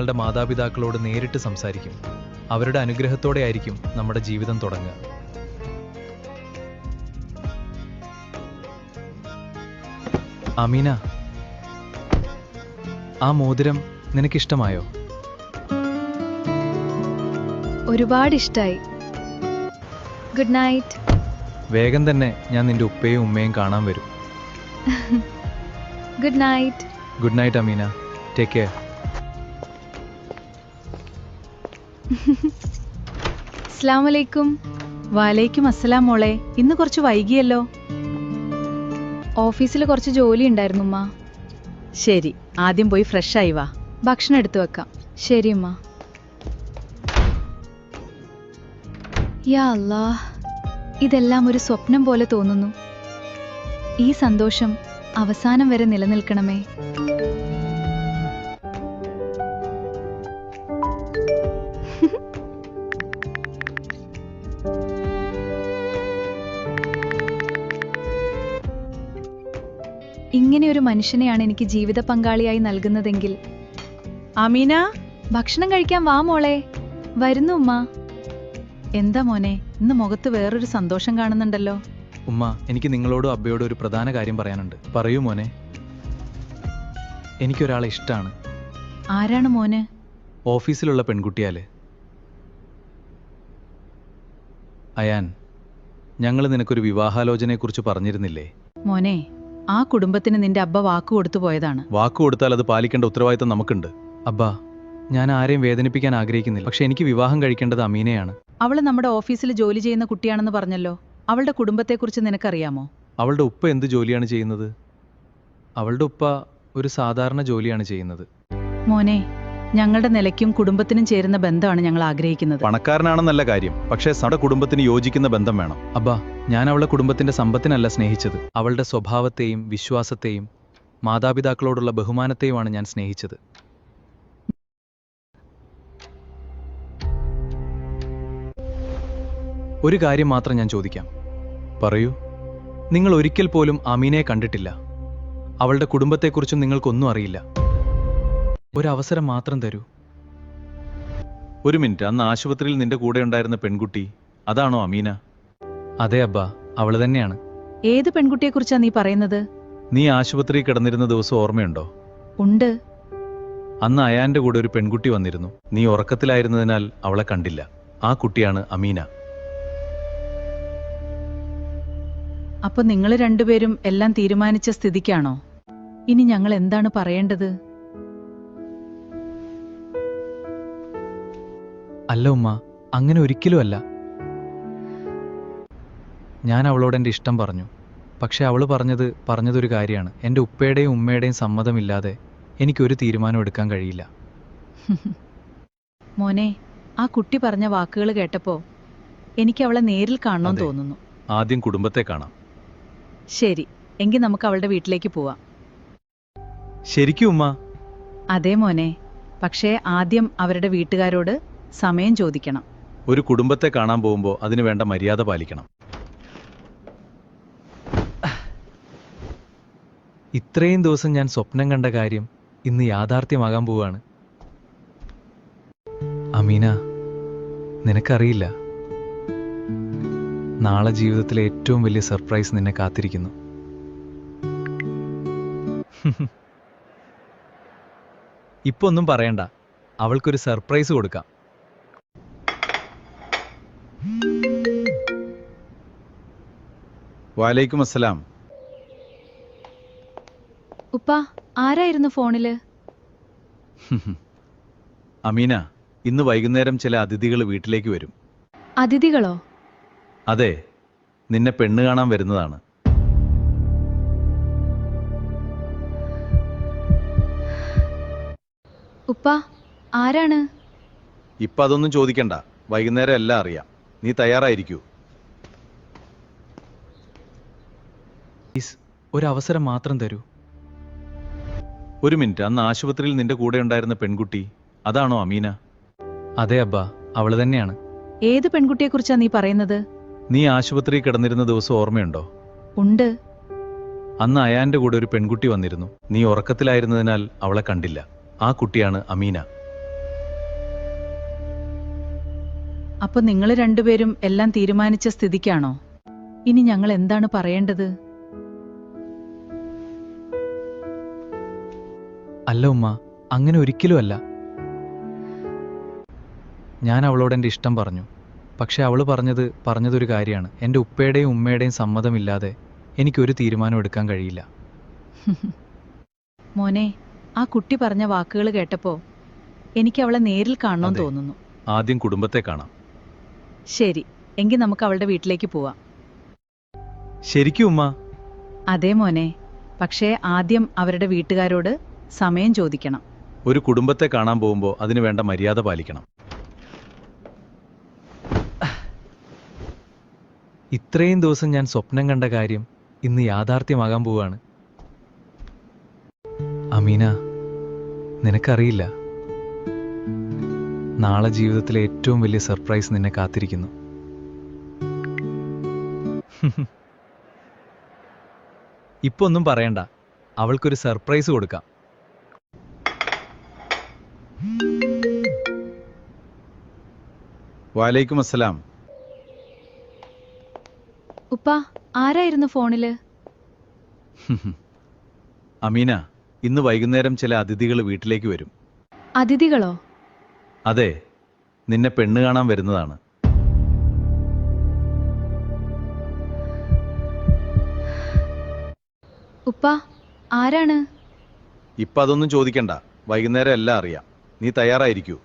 ഞങ്ങളുടെ മാതാപിതാക്കളോട് നേരിട്ട് സംസാരിക്കും. അവരുടെ അനുഗ്രഹത്തോടെ ആയിരിക്കും നമ്മുടെ ജീവിതം തുടങ്ങുക. അമീന, ആ മോതിരം നിനക്കിഷ്ടമായോ? ഒരുപാട് ഇഷ്ടായി. Good night. വേഗം തന്നെ ഞാൻ നിന്റെ ഉപ്പയും ഉമ്മയും കാണാൻ വരും. Good night. Good night Ameena. Take care. അസ്സലാമു അലൈക്കും. വലൈക്കും അസ്സലാം മോളെ. ഇന്ന് കുറച്ച് വൈകിയല്ലോ. ഓഫീസിൽ കുറച്ച് ജോലി ഉണ്ടായിരുന്നു ഉമ്മ. ശരി, ആദ്യം പോയി ഫ്രഷ് ആയി വാ. ഭക്ഷണം എടുത്തു വെക്കാം. ശരി ഉമ്മ. യാ അല്ലാ, ഇതെല്ലാം ഒരു സ്വപ്നം പോലെ തോന്നുന്നു. ഈ സന്തോഷം അവസാനം വരെ നിലനിൽക്കണമേ. ഇങ്ങനെ ഒരു മനുഷ്യനെയാണ് എനിക്ക് ജീവിത പങ്കാളിയായി നൽകുന്നതെങ്കിൽ. അമീന, ഭക്ഷണം കഴിക്കാൻ വാ മോളെ. വരുന്നു ഉമ്മ. എന്താ മോനെ, ഇന്ന് മുഖത്ത് വേറൊരു സന്തോഷം കാണുന്നുണ്ടല്ലോ. ഉമ്മ, എനിക്ക് നിങ്ങളോടും അബ്ബയോടും ഒരു പ്രധാന കാര്യം പറയാനുണ്ട്. പറയൂ മോനെ. എനിക്കൊരാളെ ഇഷ്ടമാണ്. ആരാണ് മോന്? ഓഫീസിലുള്ള പെൺകുട്ടിയാല്. അയാൻ, ഞങ്ങൾ നിനക്കൊരു വിവാഹാലോചനയെക്കുറിച്ച് പറഞ്ഞിരുന്നില്ലേ? മോനെ, ആ കുടുംബത്തിന് നിന്റെ അബ്ബ വാക്കു കൊടുത്തു പോയതാണ്. വാക്കു കൊടുത്താൽ അത് പാലിക്കേണ്ട ഉത്തരവാദിത്തം നമുക്കുണ്ട്. അബ്ബാ, ഞാൻ ആരെയും വേദനിപ്പിക്കാൻ ആഗ്രഹിക്കുന്നില്ല. പക്ഷെ എനിക്ക് വിവാഹം കഴിക്കേണ്ടത് അമീനയാണ്. അവള് നമ്മുടെ ഓഫീസിൽ ജോലി ചെയ്യുന്ന കുട്ടിയാണെന്ന് പറഞ്ഞല്ലോ. അവളുടെ കുടുംബത്തെക്കുറിച്ച് നിനക്കറിയാമോ? അവളുടെ ഉപ്പ എന്ത് ജോലിയാണ് ചെയ്യുന്നത്? അവളുടെ ഉപ്പ ഒരു സാധാരണ ജോലിയാണ് ചെയ്യുന്നത്. മോനെ, ഞങ്ങളുടെ നിലയ്ക്കും കുടുംബത്തിനും ചേരുന്ന ബന്ധമാണ് ഞങ്ങൾ ആഗ്രഹിക്കുന്നത്. പണക്കാരനാണെന്നല്ല കാര്യം, പക്ഷേ നമ്മുടെ കുടുംബത്തിന് യോജിക്കുന്ന ബന്ധം വേണം. അബ്ബാ, ഞാൻ അവളുടെ കുടുംബത്തിന്റെ സമ്പത്തിനല്ല സ്നേഹിച്ചത്. അവളുടെ സ്വഭാവത്തെയും വിശ്വാസത്തെയും മാതാപിതാക്കളോടുള്ള ബഹുമാനത്തെയുമാണ് ഞാൻ സ്നേഹിച്ചത്. ഒരു കാര്യം മാത്രം ഞാൻ ചോദിക്കാം. പറയൂ. നിങ്ങൾ ഒരിക്കൽ പോലും അമീനയെ കണ്ടിട്ടില്ല. അവളുടെ കുടുംബത്തെക്കുറിച്ചും നിങ്ങൾക്കൊന്നും അറിയില്ല. ഒരവസരം മാത്രം തരൂ. ഒരു മിനിറ്റ്, അന്ന് ആശുപത്രിയിൽ നിന്റെ കൂടെ ഉണ്ടായിരുന്ന പെൺകുട്ടി അതാണോ അമീന? അതെ അബ്ബാ, അവള് തന്നെയാണ്. ഏത് പെൺകുട്ടിയെക്കുറിച്ചാ നീ പറയുന്നത്? നീ ആശുപത്രിയിൽ കിടന്നിരുന്ന ദിവസം ഓർമ്മയുണ്ടോ? ഉണ്ട്. അന്ന് അയാന്റെ കൂടെ ഒരു പെൺകുട്ടി വന്നിരുന്നു. നീ ഉറക്കത്തിലായിരുന്നതിനാൽ അവളെ കണ്ടില്ല. ആ കുട്ടിയാണ് അമീന. അപ്പൊ നിങ്ങൾ രണ്ടുപേരും എല്ലാം തീരുമാനിച്ച സ്ഥിതിക്കാണോ? ഇനി ഞങ്ങൾ എന്താണ് പറയേണ്ടത്? അല്ല ഉമ്മ, അങ്ങനെ ഒരിക്കലും അല്ല. ഞാൻ അവളോട് എൻ്റെ ഇഷ്ടം പറഞ്ഞു. പക്ഷെ അവള് പറഞ്ഞതൊരു കാര്യമാണ്. എൻ്റെ ഉപ്പയുടെയും ഉമ്മയുടെയും സമ്മതമില്ലാതെ എനിക്കൊരു തീരുമാനം എടുക്കാൻ കഴിയില്ല. മോനെ, ആ കുട്ടി പറഞ്ഞ വാക്കുകൾ കേട്ടപ്പോ എനിക്ക് അവളെ നേരിൽ കാണണമെന്ന് തോന്നുന്നു. ആദ്യം കുടുംബത്തെ കാണാം. ശരി, എങ്കിൽ നമുക്ക് അവളുടെ വീട്ടിലേക്ക് പോവാം. ശരിക്കും ഉമ്മ? അതെ മോനെ, പക്ഷേ ആദ്യം അവരുടെ വീട്ടുകാരോട് സമയം ചോദിക്കണം. ഒരു കുടുംബത്തെ കാണാൻ പോകുമ്പോൾ അതിന് വേണ്ട മര്യാദ പാലിക്കണം. ഇത്രയും ദിവസം ഞാൻ സ്വപ്നം കണ്ട കാര്യം ഇന്ന് യാഥാർത്ഥ്യമാകാൻ പോവാണ്. അമീന, നിനക്കറിയില്ല, നാളെ ജീവിതത്തിലെ ഏറ്റവും വലിയ സർപ്രൈസ് നിന്നെ കാത്തിരിക്കുന്നു. ഇപ്പൊ ഒന്നും പറയണ്ട, അവൾക്കൊരു സർപ്രൈസ് കൊടുക്കാം. വലൈക്കും അസ്സലാം. ഉപ്പ, ആരായിരുന്നു ഫോണില്? അമീന, ഇന്ന് വൈകുന്നേരം ചില അതിഥികൾ വീട്ടിലേക്ക് വരും. അതിഥികളോ? അതെ, നിന്നെ പെണ്ണ് കാണാൻ വരുന്നതാണ്. ഉപ്പ, ആരാണ്? ഇപ്പൊ അതൊന്നും ചോദിക്കണ്ട, വൈകുന്നേരം എല്ലാം അറിയാം. നീ തയ്യാറായിരിക്കൂ. ഒരവസരം മാത്രം തരൂ. ഒരു മിനിറ്റ്, അന്ന് ആശുപത്രിയിൽ നിന്റെ കൂടെ ഉണ്ടായിരുന്ന പെൺകുട്ടി അതാണോ അമീന? അതെ അബ്ബാ, അവള് തന്നെയാണ്. ഏത് പെൺകുട്ടിയെക്കുറിച്ചാ നീ പറയുന്നത്? നീ ആശുപത്രിയിൽ കിടന്നിരുന്ന ദിവസം ഓർമ്മയുണ്ടോ? ഉണ്ട്. അന്ന് അയാന്റെ കൂടെ ഒരു പെൺകുട്ടി വന്നിരുന്നു. നീ ഉറക്കത്തിലായിരുന്നതിനാൽ അവളെ കണ്ടില്ല. ആ കുട്ടിയാണ് അമീന. അപ്പൊ നിങ്ങൾ രണ്ടുപേരും എല്ലാം തീരുമാനിച്ച സ്ഥിതിക്കാണോ? ഇനി ഞങ്ങൾ എന്താണ് പറയേണ്ടത്? അല്ല ഉമ്മ, അങ്ങനെ ഒരിക്കലും അല്ല. ഞാൻ അവളോട് എൻ്റെ ഇഷ്ടം പറഞ്ഞു. പക്ഷെ അവൾ പറഞ്ഞതൊരു കാര്യമാണ്. എൻ്റെ ഉപ്പയുടെയും ഉമ്മയുടെയും സമ്മതമില്ലാതെ എനിക്കൊരു തീരുമാനം എടുക്കാൻ കഴിയില്ല. മോനെ, ആ കുട്ടി പറഞ്ഞ വാക്കുകൾ കേട്ടപ്പോ എനിക്ക് അവളെ നേരിൽ കാണണമെന്ന് അതെ. തോന്നുന്നു. ആദ്യം കുടുംബത്തെ കാണാം. ശരി, എങ്കിൽ നമുക്ക് അവളുടെ വീട്ടിലേക്ക് പോവാം. ശരിക്കും ഉമ്മ? അതെ മോനെ, പക്ഷേ ആദ്യം അവരുടെ വീട്ടുകാരോട് സമയം ചോദിക്കണം. ഒരു കുടുംബത്തെ കാണാൻ പോകുമ്പോൾ അതിന് വേണ്ട മര്യാദ പാലിക്കണം. ഇത്രയും ദിവസം ഞാൻ സ്വപ്നം കണ്ട കാര്യം ഇന്ന് യാഥാർത്ഥ്യമാകാൻ പോവാണ്. അമീന, നിനക്കറിയില്ല, നാളെ ജീവിതത്തിലെ ഏറ്റവും വലിയ സർപ്രൈസ് നിന്നെ കാത്തിരിക്കുന്നു. ഇപ്പൊ ഒന്നും പറയണ്ട, അവൾക്കൊരു സർപ്രൈസ് കൊടുക്കാം. വാലൈക്കും അസ്സലാം. ഉപ്പ, ആരായിരുന്നു ഫോണില്? അമീന, ഇന്ന് വൈകുന്നേരം ചില അതിഥികൾ വീട്ടിലേക്ക് വരും. അതിഥികളോ? അതെ, നിന്നെ പെണ്ണ് കാണാൻ വരുന്നതാണ്. ഉപ്പ, ആരാണ്? ഇപ്പൊ അതൊന്നും ചോദിക്കണ്ട, വൈകുന്നേരം എല്ലാം അറിയാം. നീ തയ്യാറായിരിക്കൂ.